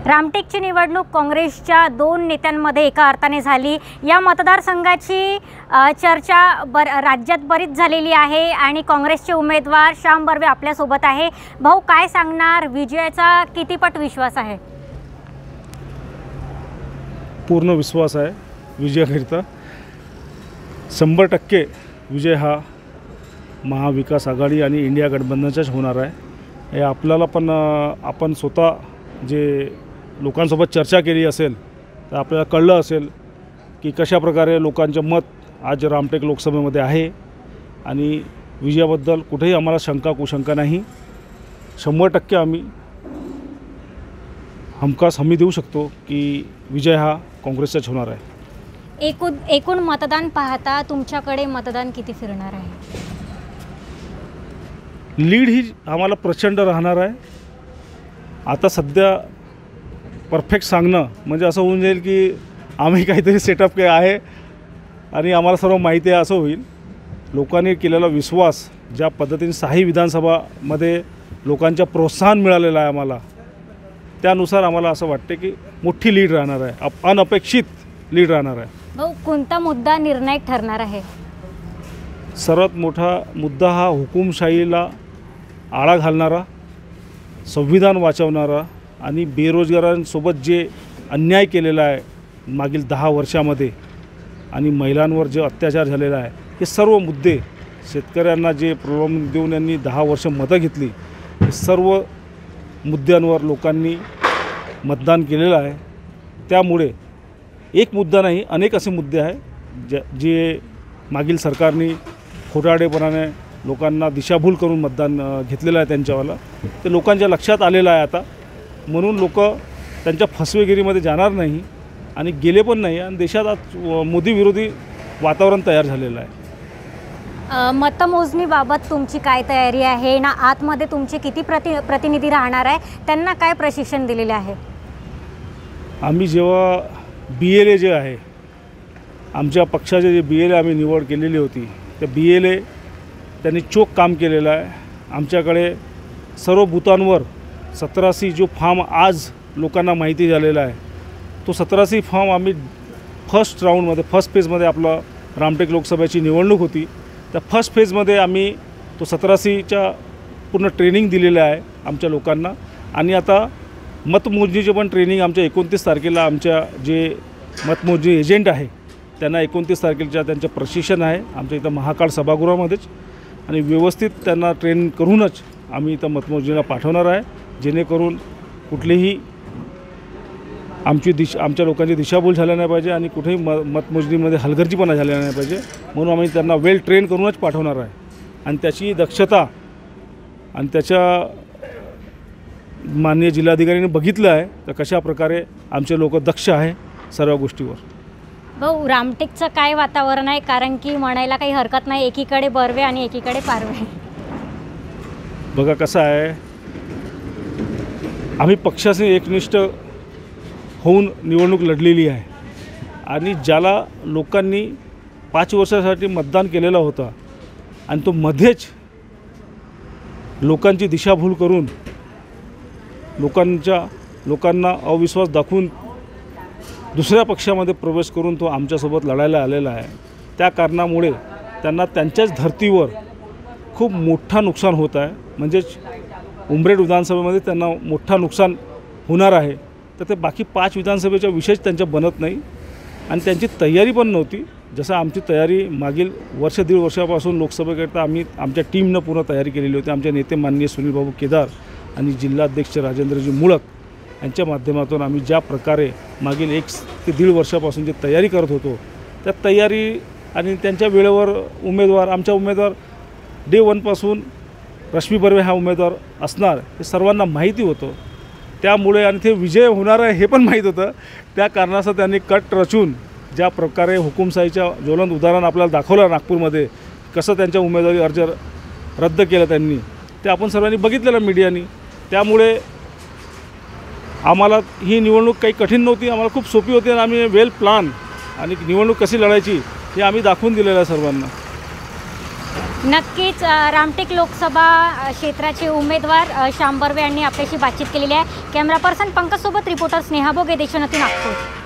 रामटेकची निवडणूक काँग्रेसच्या 2 नेत्यांमध्ये एका अर्थाने झाली। या मतदारसंघाची चर्चा राज्यात बरीच झालेली आहे आणि काँग्रेसचे उमेदवार श्याम बर्वे आपल्या सोबत आहे। भाऊ, काय सांगणार, विजयाचा कितीपट विश्वास आहे? पूर्ण विश्वास आहे विजयाकरिता। 100% विजय हा महाविकास आघाडी आणि इंडिया गठबंधनचाच होणार आहे। हे आपल्याला पण आपण स्वतः जे लोकांसोबत चर्चा केली असेल तर आपल्याला कळलं असेल की कशा प्रकारे लोकांचं मत आज रामटेक लोकसभेमध्ये आहे आणि विजयाबद्दल कुठेही आम्हाला शंका कुशंका नाही। 100% आम्ही हमखास हमी देऊ शकतो की विजय हा काँग्रेसचाच होणार आहे। एकूण मतदान पाहता तुमच्याकडे मतदान किती फिरणार आहे? लीड ही आम्हाला प्रचंड राहणार आहे। आता सध्या परफेक्ट सांगणं म्हणजे असं होऊन जाईल की आम्ही काहीतरी सेटअप काय आहे आणि आम्हाला सर्व माहिती आहे असं होईल। लोकांनी केलेला विश्वास, ज्या पद्धतीने 6 विधानसभामध्ये लोकांचं प्रोत्साहन मिळालेलं आहे आम्हाला, त्यानुसार आम्हाला असं वाटते की मोठी लीड राहणार आहे, अनपेक्षित लीड राहणार आहे। भाऊ, कोणता मुद्दा निर्णायक ठरणार आहे? सर्वात मोठा मुद्दा हा हुकुमशाहीला आळा घालणारा, संविधान वाचवणारा आणि बेरोजगारांसोबत जे अन्याय केलेला आहे मागील 10 वर्षामध्ये आणि महिलांवर जे अत्याचार झालेला आहे, हे सर्व मुद्दे, शेतकऱ्यांना जे प्रॉब्लेम देऊन यांनी 10 वर्ष मतं घेतली, हे सर्व मुद्द्यांवर लोकांनी मतदान केलेलं आहे। त्यामुळे एक मुद्दा नाही, अनेक असे मुद्दे आहे जे मागील सरकारने खोटारडेपणाने लोकांना दिशाभूल करून मतदान घेतलेलं आहे त्यांच्यावाला, ते लोकांच्या लक्षात आलेलं आहे आता। म्हणून लोक त्यांच्या फसवेगिरीमध्ये जाणार नाही आणि गेले पण नाही आणि देशात आज मोदी विरोधी वातावरण तयार झालेलं आहे। मतमोजणीबाबत तुमची काय तयारी आहे ना? आतमध्ये तुमचे किती प्रतिनिधी राहणार आहे? त्यांना काय प्रशिक्षण दिलेले आहे? आम्ही जेव्हा BLA जे आहे, आमच्या पक्षाचे जे BLA आम्ही निवड केलेली होती, त्या BLA त्यांनी चोख काम केलेलं आहे। आमच्याकडे सर्व बूथांवर 17C जो फॉर्म आज लोकांना माहिती झालेला आहे, तो 17C फॉर्म आम्ही फर्स्ट राऊंडमध्ये, फर्स्ट फेजमध्ये, आपलं रामटेक लोकसभेची निवडणूक होती, त्या फर्स्ट फेजमध्ये आम्ही तो 17Cच्या पूर्ण ट्रेनिंग दिलेलं आहे आमच्या लोकांना। आणि आता मतमोजणीचे पण ट्रेनिंग आमच्या 29 तारखेला आमच्या जे मतमोजणी एजंट आहे त्यांना 29 तारखेच्या त्यांचं प्रशिक्षण आहे आमच्या इथं महाकाळ सभागृहामध्येच, आणि व्यवस्थित त्यांना ट्रेन करूनच आम्ही इथं मतमोजणीला पाठवणार आहे, जेणेकरून कुठलीही आमच्या लोकांची दिशाभूल झाल्या नाही पाहिजे आणि कुठेही मतमोजणीमध्ये हलगर्जीपणा झालेला नाही पाहिजे। म्हणून आम्ही त्यांना वेल ट्रेन करूनच पाठवणार आहे आणि त्याची दक्षता आणि त्याच्या माननीय जिल्हाधिकाऱ्यांनी बघितलं आहे तर कशा प्रकारे आमचे लोक दक्ष आहे सर्व गोष्टीवर। भाऊ, रामटेकचं काय वातावरण आहे? कारण की म्हणायला काही हरकत नाही, एकीकडे बर्वे आणि एकीकडे पारवे। बघा कसं आहे, आम्ही पक्षाचे एकनिष्ठ होऊन निवडणूक लढलेली आहे आणि ज्याला लोकांनी 5 वर्षासाठी मतदान केलेलं होतं आणि तो मध्येच लोकांची दिशाभूल करून लोकांना अविश्वास दाखवून दुसऱ्या पक्षामध्ये प्रवेश करून तो आमच्यासोबत लढायला आलेला आहे। त्या कारणामुळे त्यांना त्यांच्याच धर्तीवर खूप मोठा नुकसान होत आहे, म्हणजेच उमरेड विधानसभेमध्ये त्यांना मोठा नुकसान होणार आहे। तर ते बाकी 5 विधानसभेचा विषयच त्यांच्या बनत नाही आणि त्यांची तयारी पण नव्हती। जसं आमची तयारी मागील 1-1.5 वर्षापासून लोकसभेकरता आम्ही आमच्या टीमनं पूर्ण तयारी केलेली होती। आमचे नेते माननीय सुनीलबाबू केदार आणि जिल्हाध्यक्ष राजेंद्रजी मुळक यांच्या माध्यमातून आम्ही ज्या प्रकारे मागील 1 ते 1.5 वर्षापासून जी तयारी करत होतो, त्या तयारी आणि त्यांच्या वेळेवर आमचा उमेदवार डे 1 पासून रश्मी बर्वे हा उमेदवार असणार हे सर्वांना माहिती होतं। त्यामुळे आणि ते विजय होणार आहे हे पण माहीत होतं। त्या कारणास्तव त्यांनी कट रचून ज्या प्रकारे हुकुमशाहीच्या ज्वलंत उदाहरण आपल्याला दाखवलं नागपूरमध्ये, कसं त्यांच्या उमेदवारी अर्ज रद्द केला त्यांनी, ते आपण सर्वांनी बघितलेलं मीडियानी। त्यामुळे आम्हाला ही निवडणूक काही कठीण नव्हती, आम्हाला खूप सोपी होती आणि आम्ही वेल प्लान आणि निवडणूक कशी लढायची हे आम्ही दाखवून दिलेलं आहे सर्वांना। नक्कीच रामटेक लोकसभा क्षेत्राचे उमेदवार श्याम बर्वे यांनी आपल्याशी बातचीत केलेली आहे. कॅमेरा पर्सन पंकजसोबत रिपोर्टर स्नेहा बोगे, देशोन्नती, नागपूर.